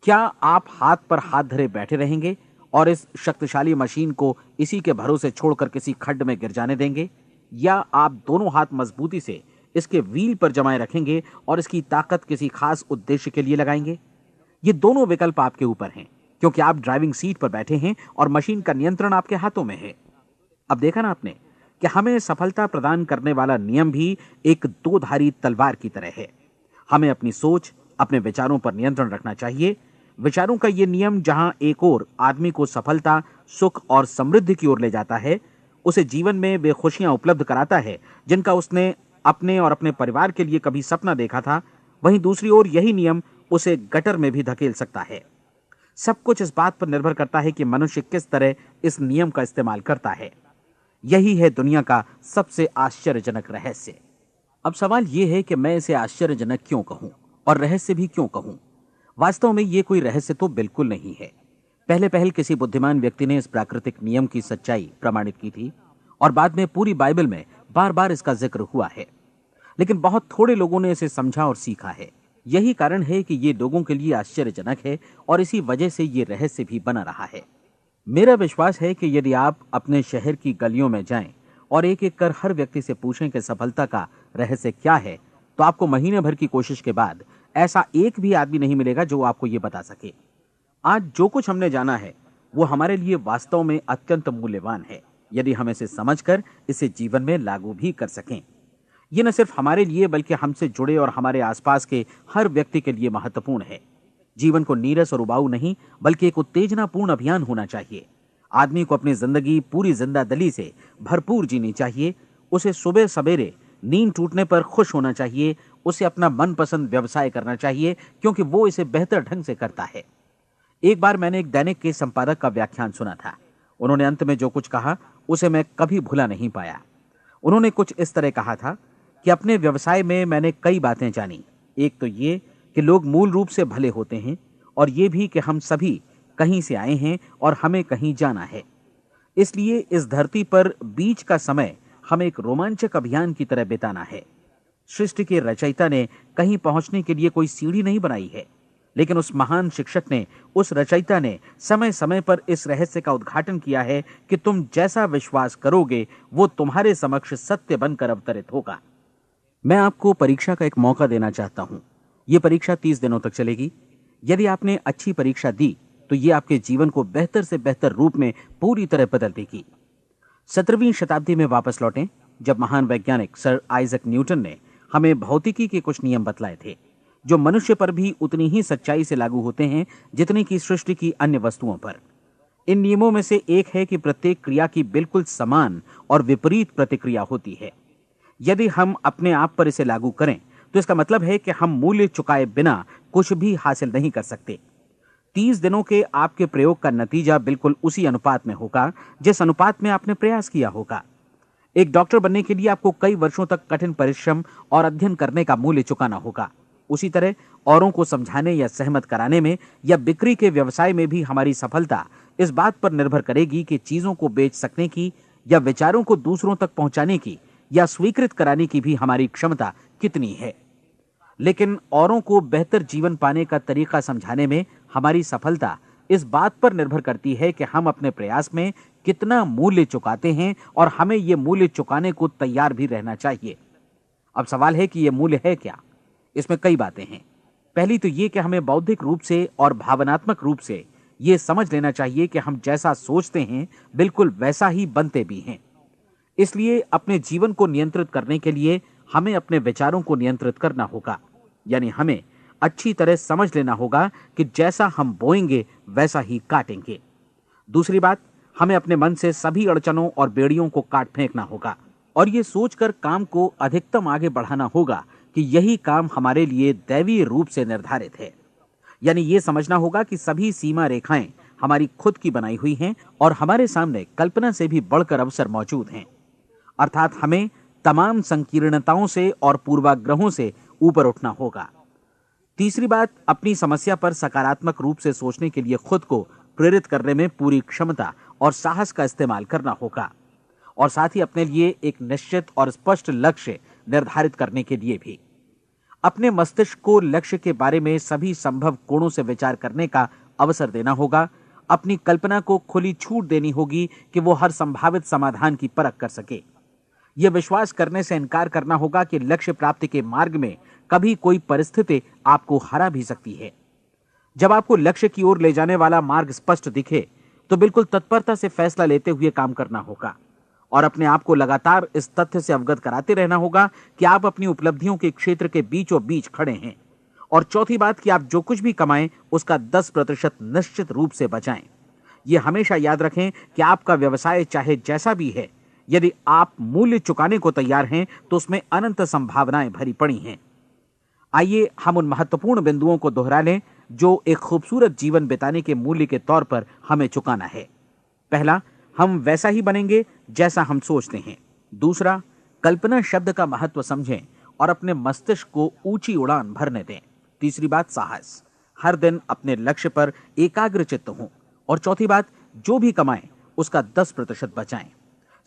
क्या आप हाथ पर हाथ धरे बैठे रहेंगे और इस शक्तिशाली मशीन को इसी के भरोसे छोड़कर किसी खड्ड में गिर जाने देंगे, या आप दोनों हाथ मजबूती से इसके व्हील पर जमाए रखेंगे और इसकी ताकत किसी खास उद्देश्य के लिए लगाएंगे? ये दोनों विकल्प आपके ऊपर हैं, क्योंकि आप ड्राइविंग सीट पर बैठे हैं और मशीन का नियंत्रण आपके हाथों में है। अब देखा ना आपने कि हमें सफलता प्रदान करने वाला नियम भी एक दो-धारी तलवार की तरह है। हमें अपनी सोच, अपने विचारों पर नियंत्रण रखना चाहिए। विचारों का ये नियम जहां एक ओर आदमी को सफलता, सुख और समृद्धि की ओर ले जाता है, उसे जीवन में वे खुशियां उपलब्ध कराता है जिनका उसने अपने और अपने परिवार के लिए कभी सपना देखा था, वहीं दूसरी ओर यही नियम उसे गटर में भी धकेल सकता है। सब कुछ इस बात पर निर्भर करता है कि मनुष्य किस तरह इस नियम का इस्तेमाल करता है। यही है दुनिया का सबसे आश्चर्यजनक रहस्य। अब सवाल यह है कि मैं इसे आश्चर्यजनक क्यों कहूं और रहस्य भी क्यों कहूं? वास्तव में यह कोई रहस्य तो बिल्कुल नहीं है। पहले पहल किसी बुद्धिमान व्यक्ति ने इस प्राकृतिक नियम की सच्चाई प्रमाणित की थी और बाद में पूरी बाइबल में बार बार इसका जिक्र हुआ है, लेकिन बहुत थोड़े लोगों ने इसे समझा और सीखा है। यही कारण है कि ये लोगों के लिए आश्चर्यजनक है और इसी वजह से ये रहस्य भी बना रहा है। मेरा विश्वास है कि यदि आप अपने शहर की गलियों में जाएं और एक एक कर हर व्यक्ति से पूछें कि सफलता का रहस्य क्या है, तो आपको महीने भर की कोशिश के बाद ऐसा एक भी आदमी नहीं मिलेगा जो आपको ये बता सके। आज जो कुछ हमने जाना है वो हमारे लिए वास्तव में अत्यंत मूल्यवान है, यदि हम इसे समझकर इसे जीवन में लागू भी कर सकें। ये न सिर्फ हमारे लिए बल्कि हमसे जुड़े और हमारे आसपास के हर व्यक्ति के लिए महत्वपूर्ण है। जीवन को नीरस और उबाऊ नहीं बल्कि एक उत्तेजनापूर्ण अभियान होना चाहिए। आदमी को अपनी जिंदगी पूरी जिंदादिली से भरपूर जीनी चाहिए। उसे सुबह सवेरे नींद टूटने पर खुश होना चाहिए। उसे अपना मनपसंद व्यवसाय करना चाहिए, क्योंकि वो इसे बेहतर ढंग से करता है। एक बार मैंने एक दैनिक के संपादक का व्याख्यान सुना था। उन्होंने अंत में जो कुछ कहा उसे मैं कभी भुला नहीं पाया। उन्होंने कुछ इस तरह कहा था कि अपने व्यवसाय में मैंने कई बातें जानी। एक तो ये कि लोग मूल रूप से भले होते हैं, और ये भी कि हम सभी कहीं से आए हैं और हमें कहीं जाना है। इसलिए इस धरती पर बीच का समय हमें एक रोमांचक अभियान की तरह बिताना है। सृष्टि के रचयिता ने कहीं पहुंचने के लिए कोई सीढ़ी नहीं बनाई है, लेकिन उस महान शिक्षक ने, उस रचयिता ने समय समय पर इस रहस्य का उद्घाटन किया है कि तुम जैसा विश्वास करोगे वो तुम्हारे समक्ष सत्य बनकर अवतरित होगा। मैं आपको परीक्षा का एक मौका देना चाहता हूं। यह परीक्षा 30 दिनों तक चलेगी। यदि आपने अच्छी परीक्षा दी तो ये आपके जीवन को बेहतर से बेहतर रूप में पूरी तरह बदल देगी। 17वीं शताब्दी में वापस लौटें, जब महान वैज्ञानिक सर आइजक न्यूटन ने हमें भौतिकी के कुछ नियम बतलाए थे, जो मनुष्य पर भी उतनी ही सच्चाई से लागू होते हैं जितनी कि सृष्टि की अन्य वस्तुओं पर। इन नियमों में से एक है कि प्रत्येक क्रिया की बिल्कुल समान और विपरीत प्रतिक्रिया होती है। यदि हम अपने आप पर इसे लागू करें तो इसका मतलब है कि हम मूल्य चुकाए बिना कुछ भी हासिल नहीं कर सकते। 30 दिनों के आपके प्रयोग का नतीजा बिल्कुल उसी अनुपात में होगा जिस अनुपात में आपने प्रयास किया होगा। एक डॉक्टर बनने के लिए आपको कई वर्षों तक कठिन परिश्रम और अध्ययन करने का मूल्य चुकाना होगा। उसी तरह औरों को समझाने या सहमत कराने में या बिक्री के व्यवसाय में भी हमारी सफलता इस बात पर निर्भर करेगी कि चीजों को बेच सकने की या विचारों को दूसरों तक पहुंचाने की या स्वीकृत कराने की भी हमारी क्षमता कितनी है। लेकिन औरों को बेहतर जीवन पाने का तरीका समझाने में हमारी सफलता इस बात पर निर्भर करती है कि हम अपने प्रयास में कितना मूल्य चुकाते हैं और हमें यह मूल्य चुकाने को तैयार भी रहना चाहिए। अब सवाल है कि यह मूल्य है क्या? इसमें कई बातें हैं। पहली तो यह कि हमें बौद्धिक रूप से और भावनात्मक रूप से यह समझ लेना चाहिए कि हम जैसा सोचते हैं बिल्कुल वैसा ही बनते भी हैं। इसलिए अपने जीवन को नियंत्रित करने के लिए हमें अपने विचारों को नियंत्रित करना होगा। यानी हमें अच्छी तरह समझ लेना होगा कि जैसा हम बोएंगे वैसा ही काटेंगे। दूसरी बात, हमें अपने मन से सभी अड़चनों और बेड़ियों को काट फेंकना होगा और ये सोचकर काम को अधिकतम आगे बढ़ाना होगा कि यही काम हमारे लिए दैवीय रूप से निर्धारित है। यानी ये समझना होगा कि सभी सीमा रेखाएं हमारी खुद की बनाई हुई हैं और हमारे सामने कल्पना से भी बढ़कर अवसर मौजूद हैं। अर्थात हमें तमाम संकीर्णताओं से और पूर्वाग्रहों से ऊपर उठना होगा। तीसरी बात, अपनी समस्या पर सकारात्मक रूप से सोचने के लिए खुद को प्रेरित करने में पूरी क्षमता और साहस का इस्तेमाल करना होगा और साथ ही अपने लिए एक निश्चित और स्पष्ट लक्ष्य निर्धारित करने के लिए भी। अपने मस्तिष्क को लक्ष्य के बारे में सभी संभव कोणों से विचार करने का अवसर देना होगा। अपनी कल्पना को खुली छूट देनी होगी कि वो हर संभावित समाधान की परख कर सके। यह विश्वास करने से इनकार करना होगा कि लक्ष्य प्राप्ति के मार्ग में कभी कोई परिस्थिति आपको हरा भी सकती है। जब आपको लक्ष्य की ओर ले जाने वाला मार्ग स्पष्ट दिखे तो बिल्कुल तत्परता से फैसला लेते हुए काम करना होगा और अपने आप को लगातार इस तथ्य से अवगत कराते रहना होगा कि आप अपनी उपलब्धियों के क्षेत्र के बीचों बीच खड़े हैं। और चौथी बात कि आप जो कुछ भी कमाएं उसका 10% निश्चित रूप से बचाएं। यह हमेशा याद रखें कि आपका व्यवसाय चाहे जैसा भी है, यदि आप मूल्य चुकाने को तैयार हैं तो उसमें अनंत संभावनाएं भरी पड़ी हैं। आइए हम उन महत्वपूर्ण बिंदुओं को दोहरा लें जो एक खूबसूरत जीवन बिताने के मूल्य के तौर पर हमें चुकाना है। पहला, हम वैसा ही बनेंगे जैसा हम सोचते हैं। दूसरा, कल्पना शब्द का महत्व समझें और अपने मस्तिष्क को ऊंची उड़ान भरने दें। तीसरी बात, साहस, हर दिन अपने लक्ष्य पर एकाग्र चित्त हों। और चौथी बात, जो भी कमाएं उसका 10% बचाएं।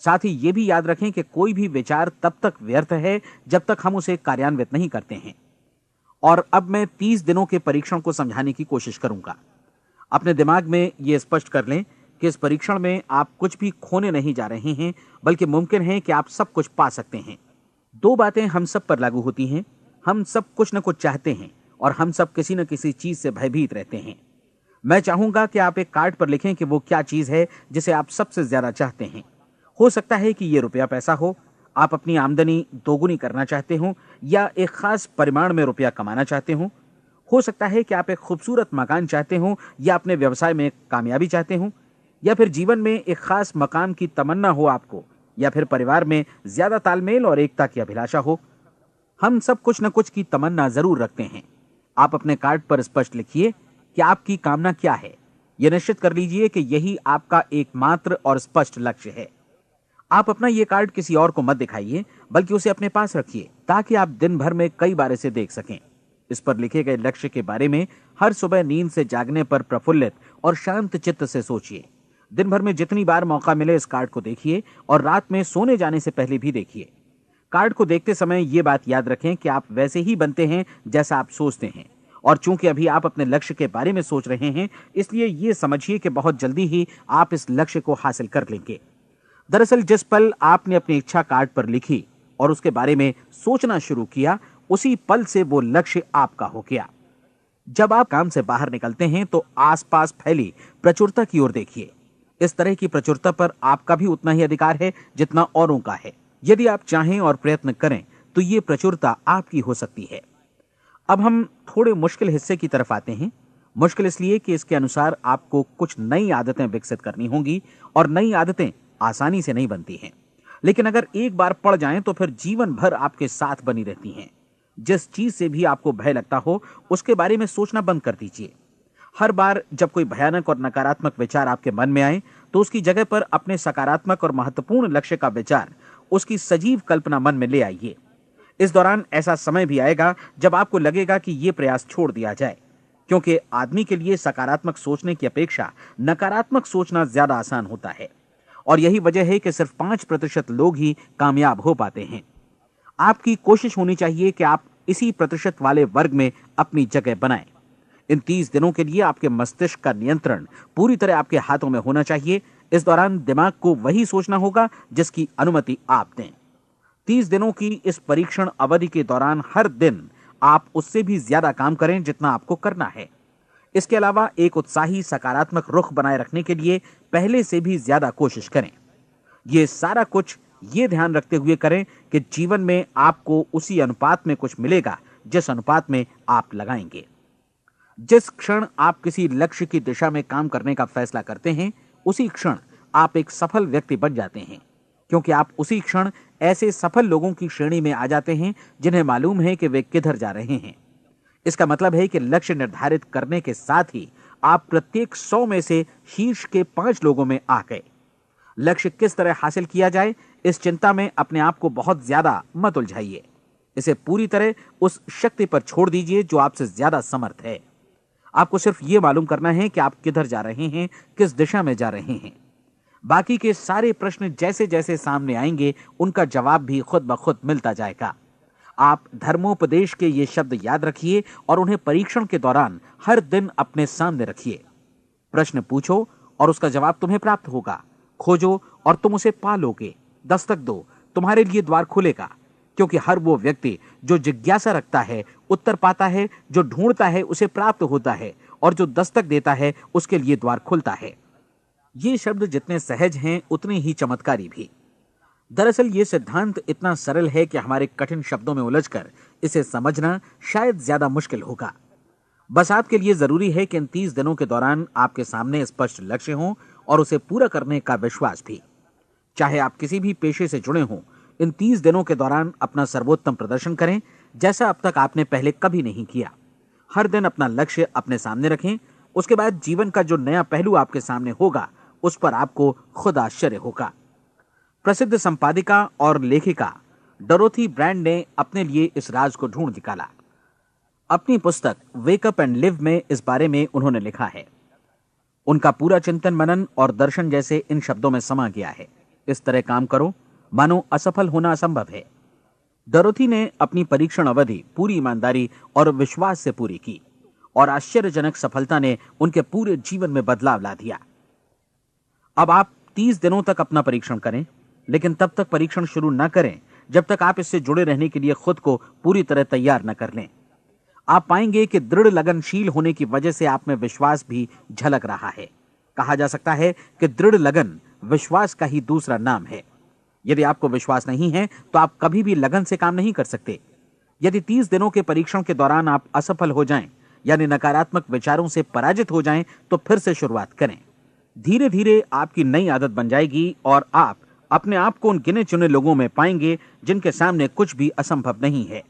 साथ ही ये भी याद रखें कि कोई भी विचार तब तक व्यर्थ है जब तक हम उसे कार्यान्वित नहीं करते हैं। और अब मैं 30 दिनों के परीक्षण को समझाने की कोशिश करूंगा। अपने दिमाग में यह स्पष्ट कर लें कि इस परीक्षण में आप कुछ भी खोने नहीं जा रहे हैं, बल्कि मुमकिन है कि आप सब कुछ पा सकते हैं। दो बातें हम सब पर लागू होती हैं। हम सब कुछ न कुछ चाहते हैं और हम सब किसी न किसी चीज से भयभीत रहते हैं। मैं चाहूंगा कि आप एक कार्ड पर लिखें कि वो क्या चीज है जिसे आप सबसे ज्यादा चाहते हैं। हो सकता है कि ये रुपया पैसा हो, आप अपनी आमदनी दोगुनी करना चाहते हो, या एक खास परिमाण में रुपया कमाना चाहते हो सकता है कि आप एक खूबसूरत मकान चाहते हो, या अपने व्यवसाय में कामयाबी चाहते हो, या फिर जीवन में एक खास मकाम की तमन्ना हो आपको, या फिर परिवार में ज्यादा तालमेल और एकता की अभिलाषा हो। हम सब कुछ न कुछ की तमन्ना जरूर रखते हैं। आप अपने कार्ड पर स्पष्ट लिखिए कि आपकी कामना क्या है। यह निश्चित कर लीजिए कि यही आपका एकमात्र और स्पष्ट लक्ष्य है। आप अपना यह कार्ड किसी और को मत दिखाइए, बल्कि उसे अपने पास रखिए ताकि आप दिन भर में कई बार इसे देख सकें। इस पर लिखे गए लक्ष्य के बारे में हर सुबह नींद से जागने पर प्रफुल्लित और शांत चित्त से सोचिए। दिन भर में जितनी बार मौका मिले इस कार्ड को देखिए और रात में सोने जाने से पहले भी देखिए। कार्ड को देखते समय यह बात याद रखें कि आप वैसे ही बनते हैं जैसा आप सोचते हैं। और चूंकि अभी आप अपने लक्ष्य के बारे में सोच रहे हैं, इसलिए यह समझिए कि बहुत जल्दी ही आप इस लक्ष्य को हासिल कर लेंगे। दरअसल जिस पल आपने अपनी इच्छा कार्ड पर लिखी और उसके बारे में सोचना शुरू किया, उसी पल से वो लक्ष्य आपका हो गया। जब आप काम से बाहर निकलते हैं तो आसपास फैली प्रचुरता की ओर देखिए। इस तरह की प्रचुरता पर आपका भी उतना ही अधिकार है जितना औरों का है। यदि आप चाहें और प्रयत्न करें तो ये प्रचुरता आपकी हो सकती है। अब हम थोड़े मुश्किल हिस्से की तरफ आते हैं। मुश्किल इसलिए कि इसके अनुसार आपको कुछ नई आदतें विकसित करनी होंगी और नई आदतें आसानी से नहीं बनती हैं, लेकिन अगर एक बार पड़ जाएं तो फिर जीवन भर आपके साथ बनी रहती हैं। जिस चीज से भी आपको भय लगता हो उसके बारे में सोचना बंद कर दीजिए। हर बार जब कोई भयानक और नकारात्मक विचार आपके मन में आए तो उसकी जगह पर अपने सकारात्मक और महत्वपूर्ण लक्ष्य का विचार, उसकी सजीव कल्पना मन में ले आइए। इस दौरान ऐसा समय भी आएगा जब आपको लगेगा कि यह प्रयास छोड़ दिया जाए, क्योंकि आदमी के लिए सकारात्मक सोचने की अपेक्षा नकारात्मक सोचना ज्यादा आसान होता है। और यही वजह है कि सिर्फ 5% लोग ही कामयाब हो पाते हैं। आपकी कोशिश होनी चाहिए कि आप इसी प्रतिशत वाले वर्ग में अपनी जगह बनाएं। इन 30 दिनों के लिए आपके मस्तिष्क का नियंत्रण पूरी तरह आपके हाथों में होना चाहिए। इस दौरान दिमाग को वही सोचना होगा जिसकी अनुमति आप दें। 30 दिनों की इस परीक्षण अवधि के दौरान हर दिन आप उससे भी ज्यादा काम करें जितना आपको करना है। इसके अलावा एक उत्साही सकारात्मक रुख बनाए रखने के लिए पहले से भी ज्यादा कोशिश करें। यह सारा कुछ ये ध्यान रखते हुए करें कि जीवन में आपको उसी अनुपात में कुछ मिलेगा जिस अनुपात में आप लगाएंगे। जिस क्षण आप किसी लक्ष्य की दिशा में काम करने का फैसला करते हैं, उसी क्षण आप एक सफल व्यक्ति बन जाते हैं, क्योंकि आप उसी क्षण ऐसे सफल लोगों की श्रेणी में आ जाते हैं जिन्हें मालूम है कि वे किधर जा रहे हैं। इसका मतलब है कि लक्ष्य निर्धारित करने के साथ ही आप प्रत्येक 100 में से शीर्ष के 5 लोगों में आ गए। लक्ष्य किस तरह हासिल किया जाए, इस चिंता में अपने आप को बहुत ज्यादा मत उलझाइए। इसे पूरी तरह उस शक्ति पर छोड़ दीजिए जो आपसे ज्यादा समर्थ है। आपको सिर्फ ये मालूम करना है कि आप किधर जा रहे हैं, किस दिशा में जा रहे हैं। बाकी के सारे प्रश्न जैसे जैसे सामने आएंगे उनका जवाब भी खुद ब खुद मिलता जाएगा। आप धर्मोपदेश के ये शब्द याद रखिए और उन्हें परीक्षण के दौरान हर दिन अपने सामने रखिए। प्रश्न पूछो और उसका जवाब तुम्हें प्राप्त होगा। खोजो और तुम उसे पा लोगे। दस्तक दो, तुम्हारे लिए द्वार खुलेगा, क्योंकि हर वो व्यक्ति जो जिज्ञासा रखता है उत्तर पाता है, जो ढूंढता है उसे प्राप्त होता है, और जो दस्तक देता है उसके लिए द्वार खुलता है। ये शब्द जितने सहज हैं उतने ही चमत्कारी भी। दरअसल ये सिद्धांत इतना सरल है कि हमारे कठिन शब्दों में उलझकर इसे समझना शायद ज्यादा मुश्किल होगा। बस आपके लिए जरूरी है कि इन 30 दिनों के दौरान आपके सामने स्पष्ट लक्ष्य हो और उसे पूरा करने का विश्वास भी। चाहे आप किसी भी पेशे से जुड़े हों, इन 30 दिनों के दौरान अपना सर्वोत्तम प्रदर्शन करें, जैसा अब तक आपने पहले कभी नहीं किया। हर दिन अपना लक्ष्य अपने सामने रखें। उसके बाद जीवन का जो नया पहलू आपके सामने होगा उस पर आपको खुद आश्चर्य होगा। प्रसिद्ध संपादिका और लेखिका डोरोथी ब्रैंड ने अपने लिए इस राज को ढूंढ निकाला। अपनी पुस्तक वेक अप एंड लिव में इस बारे में उन्होंने लिखा है। उनका पूरा चिंतन मनन और दर्शन जैसे इन शब्दों में समा गया है। इस तरह काम करो मानो असफल होना असंभव है। डोरोथी ने अपनी परीक्षण अवधि पूरी ईमानदारी और विश्वास से पूरी की और आश्चर्यजनक सफलता ने उनके पूरे जीवन में बदलाव ला दिया। अब आप 30 दिनों तक अपना परीक्षण करें, लेकिन तब तक परीक्षण शुरू न करें जब तक आप इससे जुड़े रहने के लिए खुद को पूरी तरह तैयार न कर लें। आप पाएंगे कि दृढ़ लगनशील होने की वजह से आप में विश्वास भी झलक रहा है। कहा जा सकता है कि दृढ़ लगन विश्वास का ही दूसरा नाम है। यदि आपको विश्वास नहीं है तो आप कभी भी लगन से काम नहीं कर सकते। यदि 30 दिनों के परीक्षण के दौरान आप असफल हो जाएं, यानी नकारात्मक विचारों से पराजित हो जाएं, तो फिर से शुरुआत करें। धीरे धीरे आपकी नई आदत बन जाएगी और आप अपने आप को उन गिने चुने लोगों में पाएंगे जिनके सामने कुछ भी असंभव नहीं है।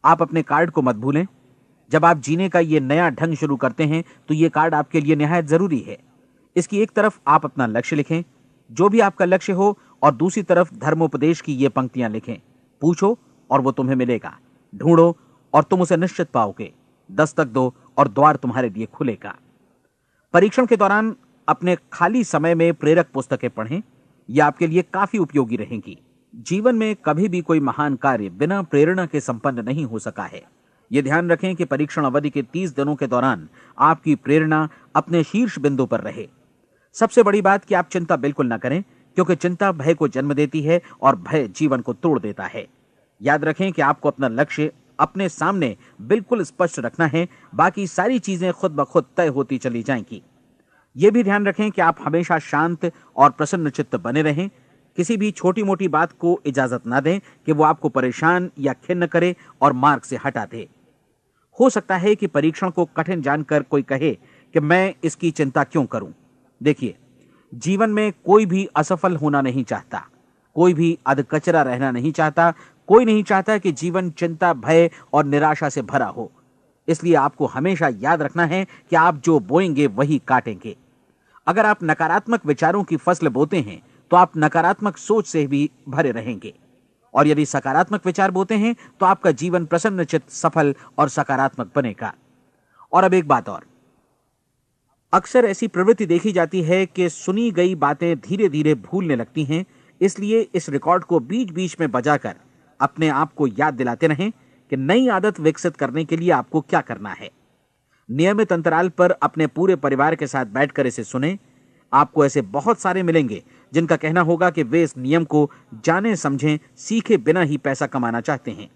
आप अपने कार्ड को मत भूलें। जब आप जीने का ये नया ढंग शुरू करते हैं तो ये कार्ड आपके लिए निहायत जरूरी है। इसकी एक तरफ आप अपना लक्ष्य लिखें, जो भी आपका लक्ष्य हो, और दूसरी तरफ धर्मोपदेश की ये पंक्तियां लिखें। पूछो और वो तुम्हें मिलेगा, ढूंढो और तुम उसे निश्चित पाओगे, दस्तक दो और द्वार तुम्हारे लिए खुलेगा। परीक्षण के दौरान अपने खाली समय में प्रेरक पुस्तकें पढ़ें। यह आपके लिए काफी उपयोगी रहेंगी। जीवन में कभी भी कोई महान कार्य बिना प्रेरणा के संपन्न नहीं हो सका है। यह ध्यान रखें कि परीक्षण अवधि के 30 दिनों के दौरान आपकी प्रेरणा अपने शीर्ष बिंदु पर रहे। सबसे बड़ी बात कि आप चिंता बिल्कुल न करें, क्योंकि चिंता भय को जन्म देती है और भय जीवन को तोड़ देता है। याद रखें कि आपको अपना लक्ष्य अपने सामने बिल्कुल स्पष्ट रखना है, बाकी सारी चीजें खुद ब खुद तय होती चली जाएंगी। यह भी ध्यान रखें कि आप हमेशा शांत और प्रसन्न चित्त बने रहें। किसी भी छोटी मोटी बात को इजाजत ना दें कि वो आपको परेशान या खिन्न करे और मार्ग से हटा दे। हो सकता है कि परीक्षण को कठिन जानकर कोई कहे कि मैं इसकी चिंता क्यों करूं। देखिए, जीवन में कोई भी असफल होना नहीं चाहता, कोई भी अधकचरा रहना नहीं चाहता, कोई नहीं चाहता कि जीवन चिंता, भय और निराशा से भरा हो। इसलिए आपको हमेशा याद रखना है कि आप जो बोएंगे वही काटेंगे। अगर आप नकारात्मक विचारों की फसल बोते हैं तो आप नकारात्मक सोच से भी भरे रहेंगे, और यदि सकारात्मक विचार बोते हैं तो आपका जीवन प्रसन्नचित्त, सफल और सकारात्मक बनेगा। और अब एक बात और, अक्सर ऐसी प्रवृत्ति देखी जाती है कि सुनी गई बातें धीरे धीरे भूलने लगती हैं। इसलिए इस रिकॉर्ड को बीच बीच में बजाकर अपने आप को याद दिलाते रहें कि नई आदत विकसित करने के लिए आपको क्या करना है। नियमित अंतराल पर अपने पूरे परिवार के साथ बैठकर इसे सुनें। आपको ऐसे बहुत सारे मिलेंगे जिनका कहना होगा कि वे इस नियम को जाने समझें सीखे बिना ही पैसा कमाना चाहते हैं।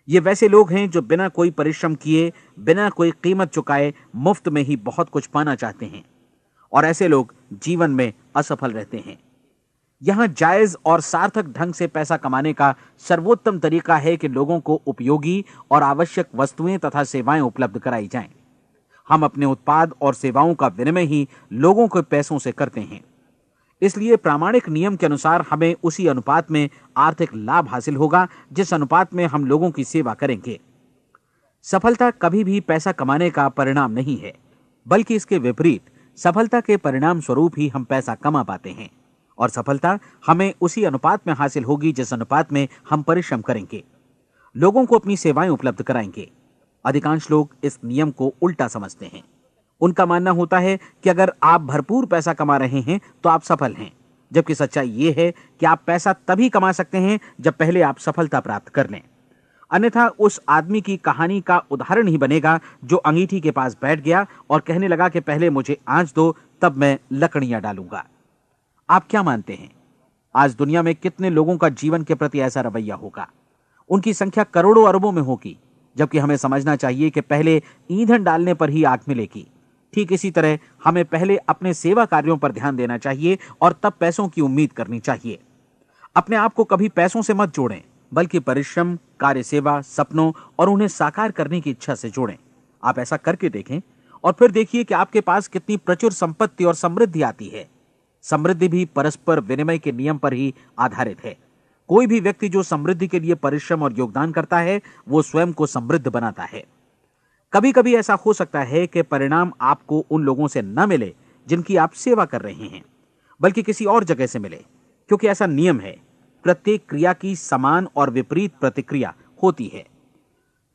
ये वैसे लोग हैं जो बिना कोई परिश्रम किए, बिना कोई कीमत चुकाए मुफ्त में ही बहुत कुछ पाना चाहते हैं, और ऐसे लोग जीवन में असफल रहते हैं। यहां जायज और सार्थक ढंग से पैसा कमाने का सर्वोत्तम तरीका है कि लोगों को उपयोगी और आवश्यक वस्तुएं तथा सेवाएं उपलब्ध कराई जाएं। हम अपने उत्पाद और सेवाओं का विनिमय ही लोगों के पैसों से करते हैं। इसलिए प्रामाणिक नियम के अनुसार हमें उसी अनुपात में आर्थिक लाभ हासिल होगा जिस अनुपात में हम लोगों की सेवा करेंगे। सफलता कभी भी पैसा कमाने का परिणाम नहीं है, बल्कि इसके विपरीत सफलता के परिणाम स्वरूप ही हम पैसा कमा पाते हैं, और सफलता हमें उसी अनुपात में हासिल होगी जिस अनुपात में हम परिश्रम करेंगे, लोगों को अपनी सेवाएं उपलब्ध कराएंगे। अधिकांश लोग इस नियम को उल्टा समझते हैं। उनका मानना होता है कि अगर आप भरपूर पैसा कमा रहे हैं तो आप सफल हैं, जबकि सच्चाई यह है कि आप पैसा तभी कमा सकते हैं जब पहले आप सफलता प्राप्त कर लें। अन्यथा उस आदमी की कहानी का उदाहरण ही बनेगा जो अंगीठी के पास बैठ गया और कहने लगा कि पहले मुझे आंच दो, तब मैं लकड़ियां डालूंगा। आप क्या मानते हैं, आज दुनिया में कितने लोगों का जीवन के प्रति ऐसा रवैया होगा? उनकी संख्या करोड़ों अरबों में होगी, जबकि हमें समझना चाहिए कि पहले ईंधन डालने पर ही आग मिलेगी। ठीक इसी तरह हमें पहले अपने सेवा कार्यों पर ध्यान देना चाहिए और तब पैसों की उम्मीद करनी चाहिए। अपने आप को कभी पैसों से मत जोड़ें, बल्कि परिश्रम, कार्य सेवा, सपनों और उन्हें साकार करने की इच्छा से जोड़ें। आप ऐसा करके देखें और फिर देखिए कि आपके पास कितनी प्रचुर संपत्ति और समृद्धि आती है। समृद्धि भी परस्पर विनिमय के नियम पर ही आधारित है। कोई भी व्यक्ति जो समृद्धि के लिए परिश्रम और योगदान करता है, वो स्वयं को समृद्ध बनाता है। कभी कभी ऐसा हो सकता है कि परिणाम आपको उन लोगों से न मिले जिनकी आप सेवा कर रहे हैं, बल्कि किसी और जगह से मिले, क्योंकि ऐसा नियम है, प्रत्येक क्रिया की समान और विपरीत प्रतिक्रिया होती है।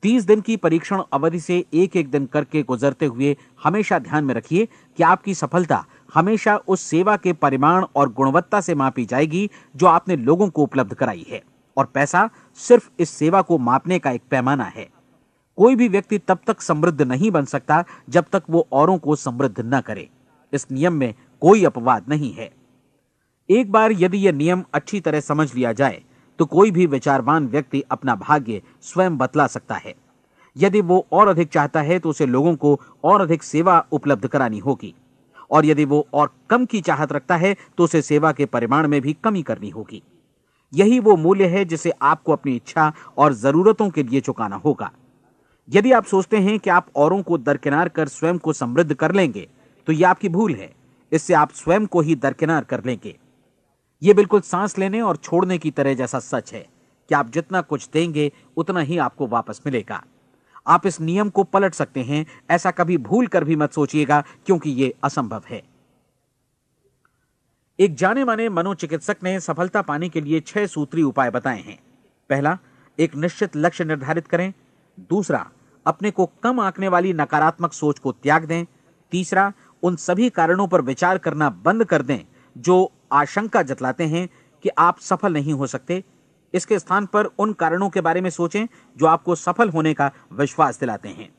30 दिन की परीक्षण अवधि से एक एक दिन करके गुजरते हुए हमेशा ध्यान में रखिए कि आपकी सफलता हमेशा उस सेवा के परिमाण और गुणवत्ता से मापी जाएगी जो आपने लोगों को उपलब्ध कराई है, और पैसा सिर्फ इस सेवा को मापने का एक पैमाना है। कोई भी व्यक्ति तब तक समृद्ध नहीं बन सकता जब तक वो औरों को समृद्ध न करे। इस नियम में कोई अपवाद नहीं है। एक बार यदि यह नियम अच्छी तरह समझ लिया जाए तो कोई भी विचारवान व्यक्ति अपना भाग्य स्वयं बतला सकता है। यदि वो और अधिक चाहता है तो उसे लोगों को और अधिक सेवा उपलब्ध करानी होगी, और यदि वो और कम की चाहत रखता है तो उसे सेवा के परिमाण में भी कमी करनी होगी। यही वो मूल्य है जिसे आपको अपनी इच्छा और जरूरतों के लिए चुकाना होगा। यदि आप सोचते हैं कि आप औरों को दरकिनार कर स्वयं को समृद्ध कर लेंगे तो यह आपकी भूल है। इससे आप स्वयं को ही दरकिनार कर लेंगे। यह बिल्कुल सांस लेने और छोड़ने की तरह जैसा सच है कि आप जितना कुछ देंगे उतना ही आपको वापस मिलेगा। आप इस नियम को पलट सकते हैं, ऐसा कभी भूल कर भी मत सोचिएगा, क्योंकि यह असंभव है। एक जाने माने मनोचिकित्सक ने सफलता पाने के लिए 6 सूत्री उपाय बताए हैं। पहला, एक निश्चित लक्ष्य निर्धारित करें। दूसरा, अपने को कम आंकने वाली नकारात्मक सोच को त्याग दें। तीसरा, उन सभी कारणों पर विचार करना बंद कर दें जो आशंका जतलाते हैं कि आप सफल नहीं हो सकते। इसके स्थान पर उन कारणों के बारे में सोचें जो आपको सफल होने का विश्वास दिलाते हैं।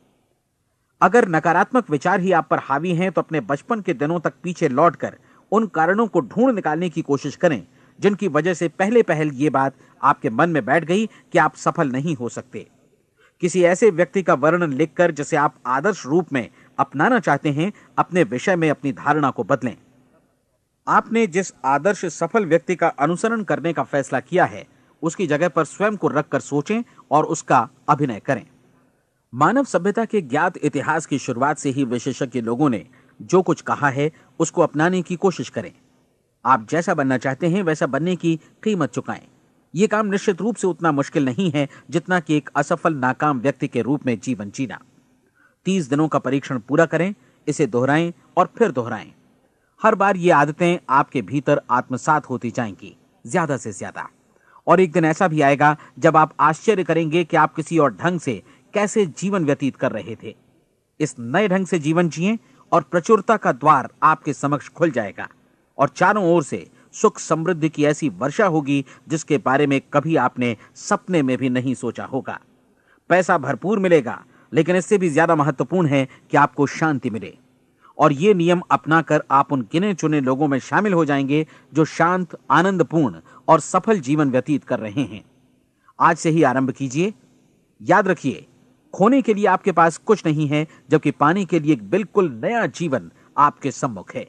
अगर नकारात्मक विचार ही आप पर हावी हैं तो अपने बचपन के दिनों तक पीछे लौटकर उन कारणों को ढूंढ निकालने की कोशिश करें जिनकी वजह से पहले पहल ये बात आपके मन में बैठ गई कि आप सफल नहीं हो सकते। किसी ऐसे व्यक्ति का वर्णन लिखकर जिसे आप आदर्श रूप में अपनाना चाहते हैं, अपने विषय में अपनी धारणा को बदलें। आपने जिस आदर्श सफल व्यक्ति का अनुसरण करने का फैसला किया है, उसकी जगह पर स्वयं को रखकर सोचें और उसका अभिनय करें। मानव सभ्यता के ज्ञात इतिहास की शुरुआत से ही विशेषज्ञ लोगों ने जो कुछ कहा है उसको अपनाने की कोशिश करें। आप जैसा बनना चाहते हैं वैसा बनने की कीमत चुकाएं। यह काम निश्चित रूप से उतना मुश्किल नहीं है जितना कि एक असफल नाकाम व्यक्ति के रूप में जीवन जीना। 30 दिनों का परीक्षण पूरा करें, इसे दोहराएं और फिर दोहराएं। हर बार ये आदतें आपके भीतर आत्मसात होती जाएंगी, ज्यादा से ज्यादा। और एक दिन ऐसा भी आएगा जब आप आश्चर्य करेंगे कि आप किसी और ढंग से कैसे जीवन व्यतीत कर रहे थे। इस नए ढंग से जीवन जिएं और प्रचुरता का द्वार आपके समक्ष खुल जाएगा और चारों ओर से सुख समृद्धि की ऐसी वर्षा होगी जिसके बारे में कभी आपने सपने में भी नहीं सोचा होगा। पैसा भरपूर मिलेगा, लेकिन इससे भी ज्यादा महत्वपूर्ण है कि आपको शांति मिले। और ये नियम अपनाकर आप उन गिने चुने लोगों में शामिल हो जाएंगे जो शांत, आनंदपूर्ण और सफल जीवन व्यतीत कर रहे हैं। आज से ही आरंभ कीजिए। याद रखिए, खोने के लिए आपके पास कुछ नहीं है, जबकि पाने के लिए एक बिल्कुल नया जीवन आपके सम्मुख है।